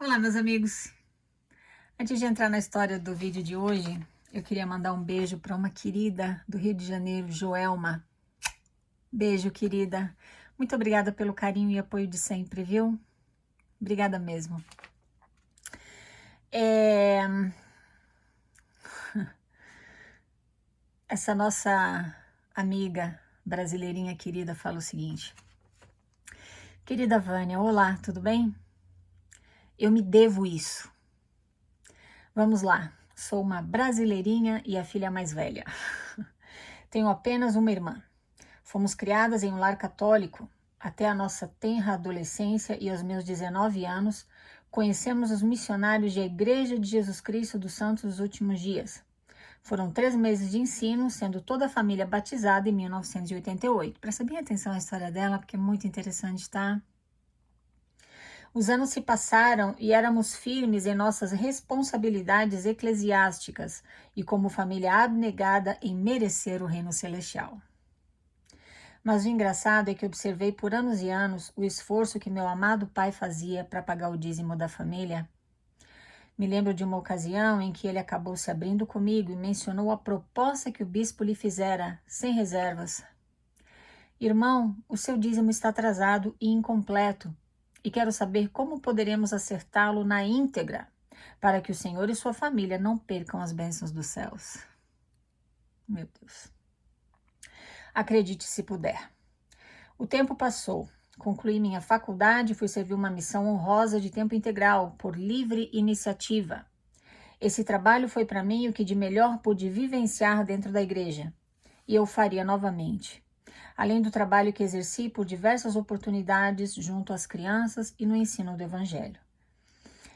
Olá, meus amigos. Antes de entrar na história do vídeo de hoje, eu queria mandar um beijo para uma querida do Rio de Janeiro, Joelma. Beijo, querida. Muito obrigada pelo carinho e apoio de sempre, viu? Obrigada mesmo. Essa nossa amiga brasileirinha querida fala o seguinte. Querida Vânia, olá, tudo bem? Eu me devo isso. Vamos lá. Sou uma brasileirinha e a filha mais velha. Tenho apenas uma irmã. Fomos criadas em um lar católico. Até a nossa tenra adolescência e aos meus 19 anos, conhecemos os missionários da Igreja de Jesus Cristo dos Santos dos Últimos Dias. Foram 3 meses de ensino, sendo toda a família batizada em 1988. Presta bem atenção à história dela, porque é muito interessante, tá? Os anos se passaram e éramos firmes em nossas responsabilidades eclesiásticas e como família abnegada em merecer o reino celestial. Mas o engraçado é que observei por anos e anos o esforço que meu amado pai fazia para pagar o dízimo da família. Me lembro de uma ocasião em que ele acabou se abrindo comigo e mencionou a proposta que o bispo lhe fizera, sem reservas. Irmão, o seu dízimo está atrasado e incompleto, e quero saber como poderemos acertá-lo na íntegra, para que o Senhor e sua família não percam as bênçãos dos céus. Meu Deus. Acredite se puder. O tempo passou. Concluí minha faculdade e fui servir uma missão honrosa de tempo integral, por livre iniciativa. Esse trabalho foi para mim o que de melhor pude vivenciar dentro da igreja. E eu faria novamente. Além do trabalho que exerci por diversas oportunidades junto às crianças e no ensino do Evangelho.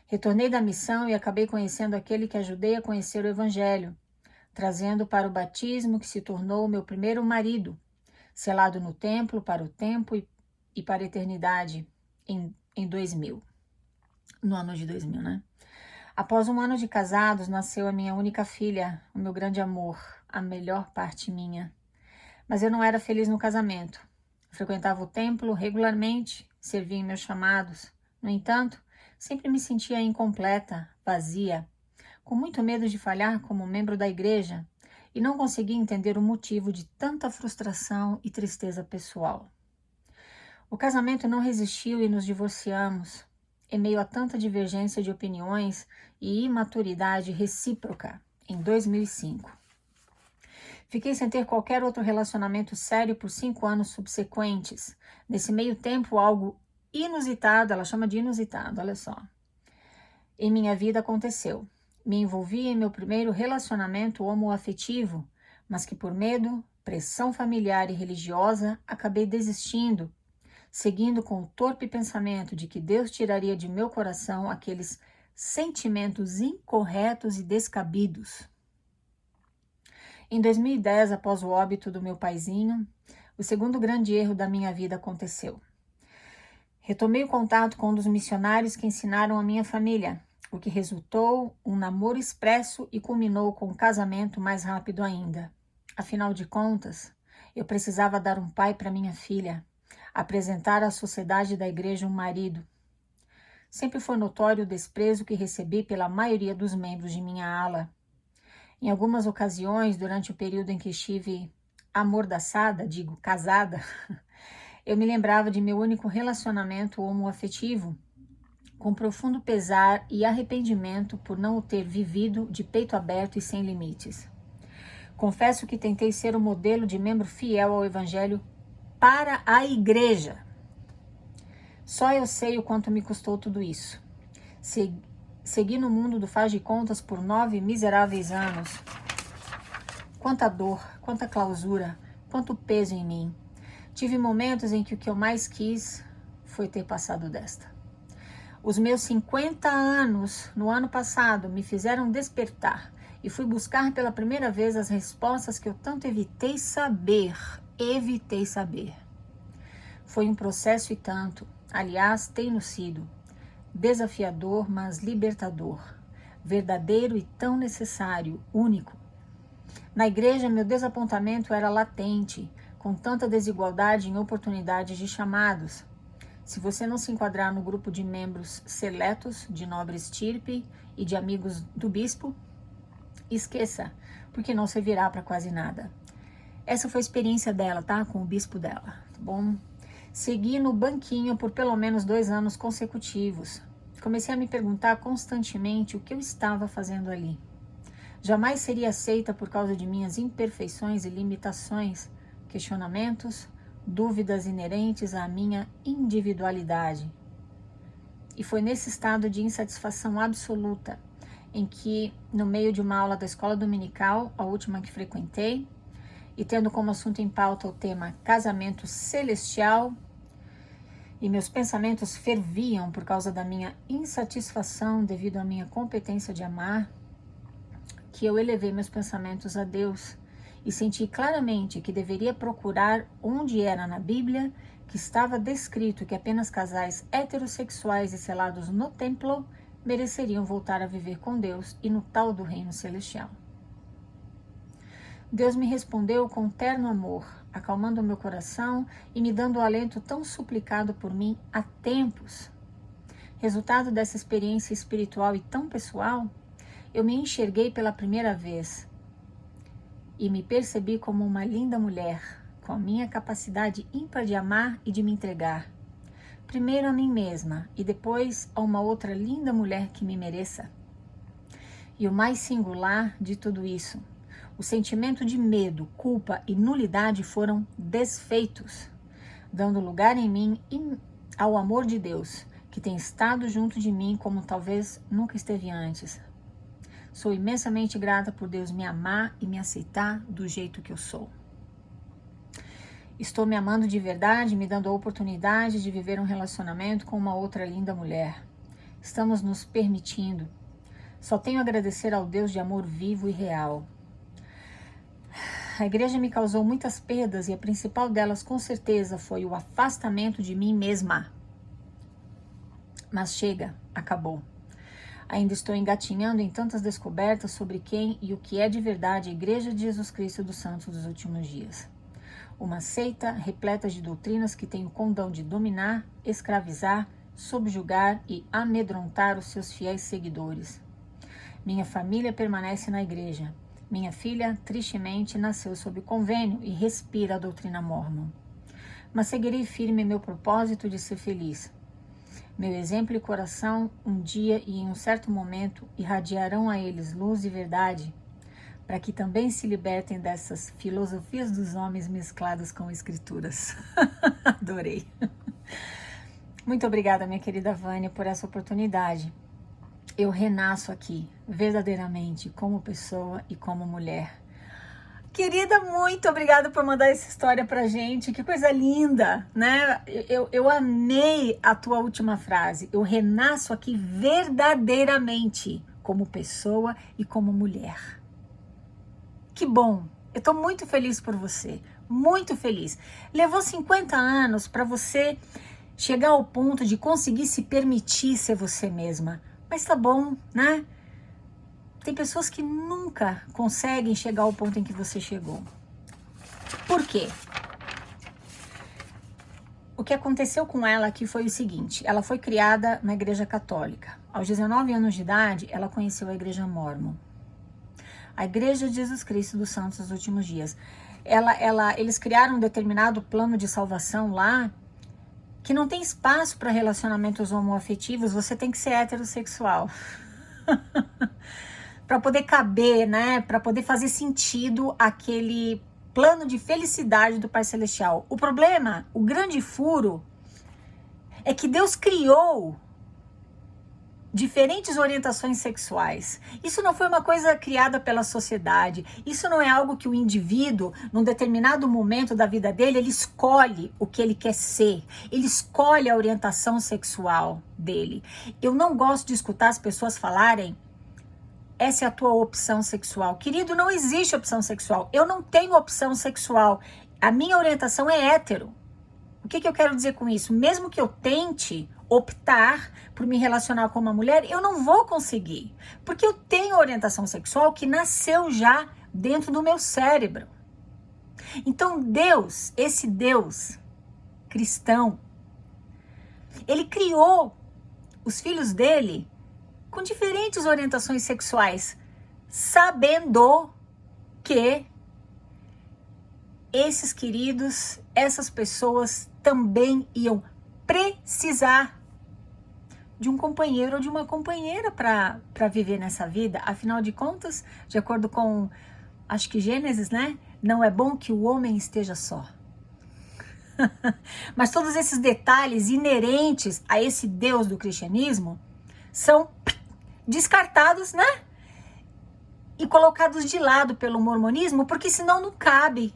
Retornei da missão e acabei conhecendo aquele que ajudei a conhecer o Evangelho, trazendo para o batismo que se tornou o meu primeiro marido, selado no templo para o tempo e para a eternidade em 2000, no ano de 2000, né? Após um ano de casados, nasceu a minha única filha, o meu grande amor, a melhor parte minha. Mas eu não era feliz no casamento. Frequentava o templo regularmente, servia em meus chamados. No entanto, sempre me sentia incompleta, vazia, com muito medo de falhar como membro da igreja e não conseguia entender o motivo de tanta frustração e tristeza pessoal. O casamento não resistiu e nos divorciamos, em meio a tanta divergência de opiniões e imaturidade recíproca, em 2005. Fiquei sem ter qualquer outro relacionamento sério por 5 anos subsequentes. Nesse meio tempo, algo inusitado, ela chama de inusitado, olha só, em minha vida aconteceu. Me envolvi em meu primeiro relacionamento homoafetivo, mas que por medo, pressão familiar e religiosa, acabei desistindo, seguindo com o torpe pensamento de que Deus tiraria de meu coração aqueles sentimentos incorretos e descabidos. Em 2010, após o óbito do meu paizinho, o segundo grande erro da minha vida aconteceu. Retomei o contato com um dos missionários que ensinaram a minha família, o que resultou um namoro expresso e culminou com um casamento mais rápido ainda. Afinal de contas, eu precisava dar um pai para minha filha, apresentar à sociedade da igreja um marido. Sempre foi notório o desprezo que recebi pela maioria dos membros de minha ala. Em algumas ocasiões, durante o período em que estive amordaçada, casada, eu me lembrava de meu único relacionamento homoafetivo, com profundo pesar e arrependimento por não o ter vivido de peito aberto e sem limites. Confesso que tentei ser o modelo de membro fiel ao Evangelho para a igreja. Só eu sei o quanto me custou tudo isso. Segui no mundo do faz de contas por 9 miseráveis anos. Quanta dor, quanta clausura, quanto peso em mim. Tive momentos em que o que eu mais quis foi ter passado desta. Os meus 50 anos no ano passado me fizeram despertar e fui buscar pela primeira vez as respostas que eu tanto evitei saber. Foi um processo e tanto, aliás, tem sido desafiador, mas libertador, verdadeiro e tão necessário, único. Na igreja, meu desapontamento era latente, com tanta desigualdade em oportunidades de chamados. Se você não se enquadrar no grupo de membros seletos, de nobre estirpe e de amigos do bispo, esqueça, porque não servirá para quase nada. Essa foi a experiência dela, tá? Com o bispo dela, tá bom? Segui no banquinho por pelo menos 2 anos consecutivos. Comecei a me perguntar constantemente o que eu estava fazendo ali. Jamais seria aceita por causa de minhas imperfeições e limitações, questionamentos, dúvidas inerentes à minha individualidade. E foi nesse estado de insatisfação absoluta em que, no meio de uma aula da escola dominical, a última que frequentei, e tendo como assunto em pauta o tema casamento celestial, e meus pensamentos ferviam por causa da minha insatisfação devido à minha competência de amar, que eu elevei meus pensamentos a Deus e senti claramente que deveria procurar onde era na Bíblia que estava descrito que apenas casais heterossexuais e selados no templo mereceriam voltar a viver com Deus e no tal do reino celestial. Deus me respondeu com terno amor, acalmando o meu coração e me dando o alento tão suplicado por mim há tempos. Resultado dessa experiência espiritual e tão pessoal, eu me enxerguei pela primeira vez e me percebi como uma linda mulher, com a minha capacidade ímpar de amar e de me entregar. Primeiro a mim mesma e depois a uma outra linda mulher que me mereça. E o mais singular de tudo isso, o sentimento de medo, culpa e nulidade foram desfeitos, dando lugar em mim ao amor de Deus, que tem estado junto de mim como talvez nunca esteve antes. Sou imensamente grata por Deus me amar e me aceitar do jeito que eu sou. Estou me amando de verdade, me dando a oportunidade de viver um relacionamento com uma outra linda mulher. Estamos nos permitindo. Só tenho a agradecer ao Deus de amor vivo e real. A igreja me causou muitas perdas e a principal delas, com certeza, foi o afastamento de mim mesma. Mas chega, acabou. Ainda estou engatinhando em tantas descobertas sobre quem e o que é de verdade a Igreja de Jesus Cristo dos Santos dos Últimos Dias. Uma seita repleta de doutrinas que tem o condão de dominar, escravizar, subjugar e amedrontar os seus fiéis seguidores. Minha família permanece na igreja. Minha filha, tristemente, nasceu sob convênio e respira a doutrina mórmon. Mas seguirei firme em meu propósito de ser feliz. Meu exemplo e coração, um dia e em um certo momento, irradiarão a eles luz e verdade, para que também se libertem dessas filosofias dos homens mescladas com escrituras. Adorei. Muito obrigada, minha querida Vânia, por essa oportunidade. Eu renasço aqui, verdadeiramente, como pessoa e como mulher. Querida, muito obrigada por mandar essa história pra gente, que coisa linda, né? Eu amei a tua última frase, eu renasço aqui verdadeiramente, como pessoa e como mulher. Que bom, eu tô muito feliz por você, muito feliz. Levou 50 anos para você chegar ao ponto de conseguir se permitir ser você mesma, mas tá bom, né? Tem pessoas que nunca conseguem chegar ao ponto em que você chegou. Por quê? O que aconteceu com ela aqui foi o seguinte, ela foi criada na igreja católica. Aos 19 anos de idade, ela conheceu a igreja mórmon. A Igreja de Jesus Cristo dos Santos dos Últimos Dias. Eles criaram um determinado plano de salvação lá, que não tem espaço para relacionamentos homoafetivos, você tem que ser heterossexual. Para poder caber, né? Para poder fazer sentido aquele plano de felicidade do Pai Celestial. O problema, o grande furo, é que Deus criou diferentes orientações sexuais. Isso não foi uma coisa criada pela sociedade. Isso não é algo que o indivíduo, num determinado momento da vida dele, ele escolhe o que ele quer ser. Ele escolhe a orientação sexual dele. Eu não gosto de escutar as pessoas falarem: essa é a tua opção sexual. Querido, não existe opção sexual. Eu não tenho opção sexual. A minha orientação é hétero. O que eu quero dizer com isso? Mesmo que eu tente optar por me relacionar com uma mulher, eu não vou conseguir. Porque eu tenho orientação sexual que nasceu já dentro do meu cérebro. Então Deus, esse Deus cristão, Ele criou os filhos dele com diferentes orientações sexuais, sabendo que esses queridos, essas pessoas também iam precisar de um companheiro ou de uma companheira para viver nessa vida. Afinal de contas, de acordo com, acho que Gênesis, né? Não é bom que o homem esteja só. Mas todos esses detalhes inerentes a esse Deus do cristianismo são descartados, né? E colocados de lado pelo mormonismo, porque senão não cabe.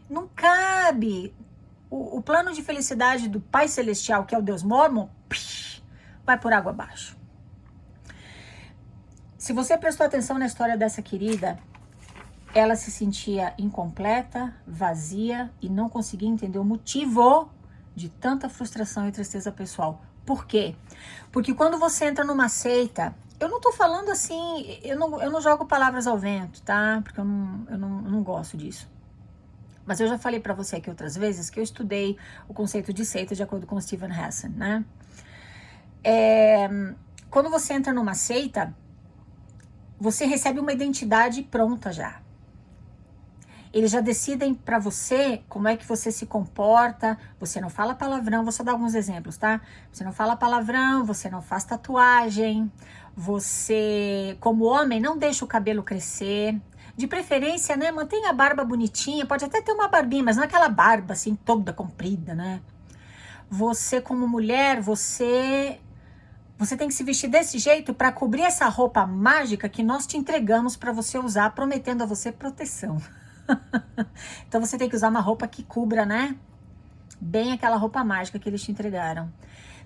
O plano de felicidade do Pai Celestial, que é o Deus Mormon, vai por água abaixo. Se você prestou atenção na história dessa querida, ela se sentia incompleta, vazia e não conseguia entender o motivo de tanta frustração e tristeza pessoal. Por quê? Porque quando você entra numa seita, eu não tô falando assim, eu não jogo palavras ao vento, tá? Porque eu não gosto disso. Mas eu já falei pra você aqui outras vezes que eu estudei o conceito de seita de acordo com o Steven Hassan, né? Quando você entra numa seita, você recebe uma identidade pronta já. Eles já decidem pra você como é que você se comporta, você não fala palavrão, vou só dar alguns exemplos, tá? Você não fala palavrão, você não faz tatuagem, você, como homem, não deixa o cabelo crescer, de preferência, né, mantenha a barba bonitinha, pode até ter uma barbinha, mas não aquela barba assim toda comprida, né? Você, como mulher, você tem que se vestir desse jeito para cobrir essa roupa mágica que nós te entregamos para você usar, prometendo a você proteção. Então você tem que usar uma roupa que cubra, né? Bem aquela roupa mágica que eles te entregaram.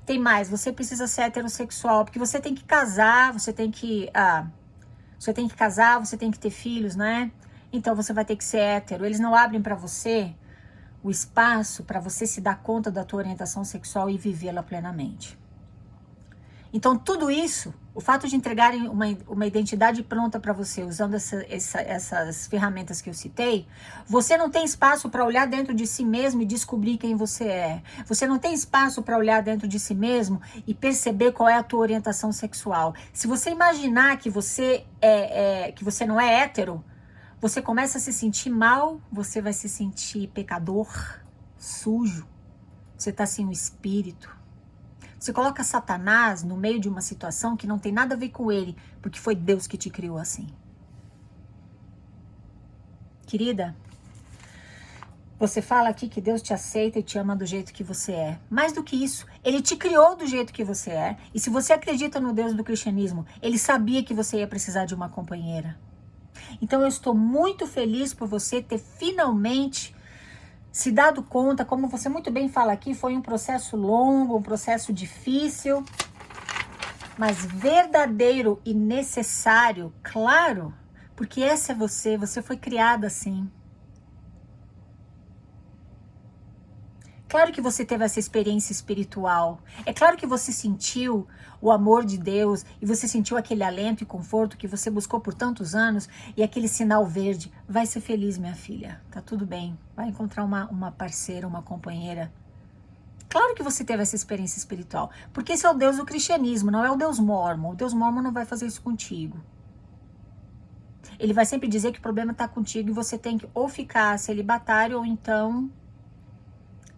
Tem mais, você precisa ser heterossexual, porque você tem que casar, você tem que casar, você tem que ter filhos, né? Então você vai ter que ser hétero. Eles não abrem para você o espaço para você se dar conta da tua orientação sexual e vivê-la plenamente. Então tudo isso, o fato de entregarem uma identidade pronta para você, usando essas ferramentas que eu citei, você não tem espaço para olhar dentro de si mesmo e descobrir quem você é. Você não tem espaço para olhar dentro de si mesmo e perceber qual é a tua orientação sexual. Se você imaginar que você não é hétero, você começa a se sentir mal, você vai se sentir pecador, sujo, você está sem o espírito. Você coloca Satanás no meio de uma situação que não tem nada a ver com ele, porque foi Deus que te criou assim. Querida, você fala aqui que Deus te aceita e te ama do jeito que você é. Mais do que isso, Ele te criou do jeito que você é. E se você acredita no Deus do cristianismo, Ele sabia que você ia precisar de uma companheira. Então eu estou muito feliz por você ter finalmente se dado conta, como você muito bem fala aqui, foi um processo longo, um processo difícil, mas verdadeiro e necessário, claro, porque essa é você foi criada assim. Claro que você teve essa experiência espiritual, é claro que você sentiu o amor de Deus e você sentiu aquele alento e conforto que você buscou por tantos anos e aquele sinal verde. Vai ser feliz, minha filha, tá tudo bem, vai encontrar uma parceira, uma companheira. Claro que você teve essa experiência espiritual, porque esse é o Deus do cristianismo, não é o Deus Mormon. O Deus Mormon não vai fazer isso contigo. Ele vai sempre dizer que o problema tá contigo e você tem que ou ficar celibatário ou então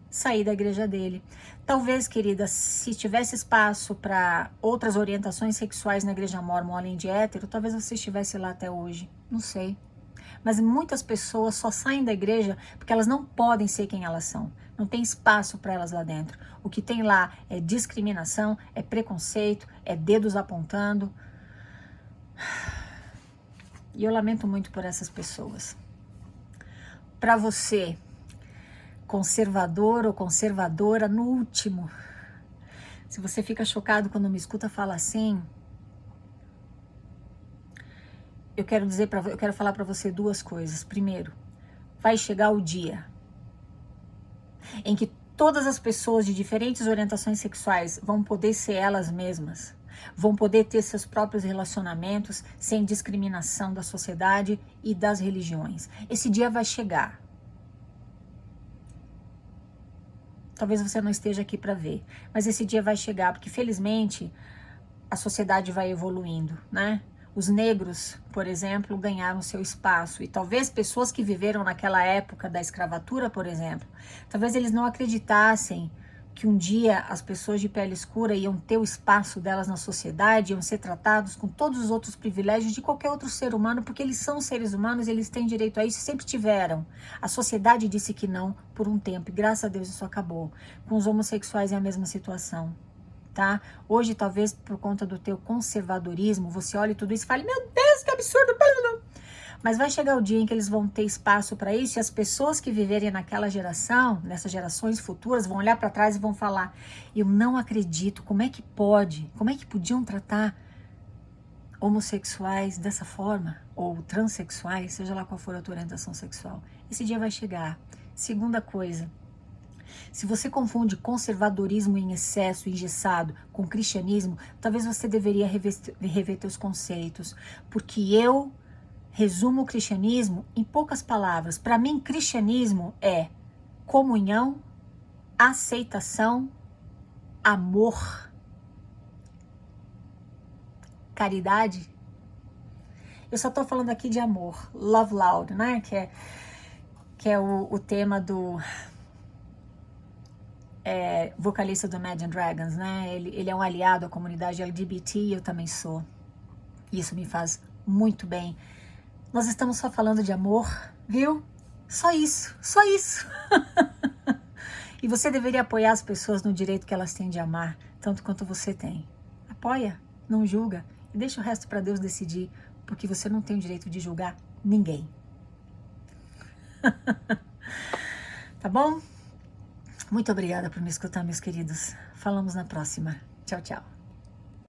sair da igreja dele. Talvez, querida, se tivesse espaço para outras orientações sexuais na igreja Mormon além de hétero, talvez você estivesse lá até hoje, não sei. Mas muitas pessoas só saem da igreja porque elas não podem ser quem elas são. Não tem espaço para elas lá dentro. O que tem lá é discriminação, é preconceito, é dedos apontando. E eu lamento muito por essas pessoas. Para você, conservador ou conservadora, no último, se você fica chocado quando me escuta falar assim, eu quero falar para você duas coisas. Primeiro, vai chegar o dia em que todas as pessoas de diferentes orientações sexuais vão poder ser elas mesmas, vão poder ter seus próprios relacionamentos sem discriminação da sociedade e das religiões. Esse dia vai chegar. Talvez você não esteja aqui para ver, mas esse dia vai chegar, porque felizmente a sociedade vai evoluindo, né? Os negros, por exemplo, ganharam seu espaço, e talvez pessoas que viveram naquela época da escravatura, por exemplo, talvez eles não acreditassem que um dia as pessoas de pele escura iam ter o espaço delas na sociedade, iam ser tratados com todos os outros privilégios de qualquer outro ser humano, porque eles são seres humanos, eles têm direito a isso e sempre tiveram. A sociedade disse que não por um tempo, e graças a Deus isso acabou. Com os homossexuais é a mesma situação. Tá? Hoje, talvez por conta do teu conservadorismo, você olhe tudo isso e fale, meu Deus, que absurdo! Mas vai chegar o dia em que eles vão ter espaço para isso, e as pessoas que viverem naquela geração, nessas gerações futuras, vão olhar para trás e vão falar, eu não acredito, como é que pode, como é que podiam tratar homossexuais dessa forma, ou transexuais, seja lá qual for a tua orientação sexual. Esse dia vai chegar. Segunda coisa, se você confunde conservadorismo em excesso, engessado, com cristianismo, talvez você deveria rever teus conceitos, porque eu resumo o cristianismo em poucas palavras. Para mim, cristianismo é comunhão, aceitação, amor, caridade. Eu só estou falando aqui de amor, love loud, né? Que é o tema do vocalista do Imagine Dragons, né? Ele é um aliado à comunidade LGBT e eu também sou. Isso me faz muito bem. Nós estamos só falando de amor, viu? Só isso, só isso. E você deveria apoiar as pessoas no direito que elas têm de amar, tanto quanto você tem. Apoia, não julga e deixa o resto para Deus decidir, porque você não tem o direito de julgar ninguém. Tá bom? Muito obrigada por me escutar, meus queridos. Falamos na próxima. Tchau, tchau.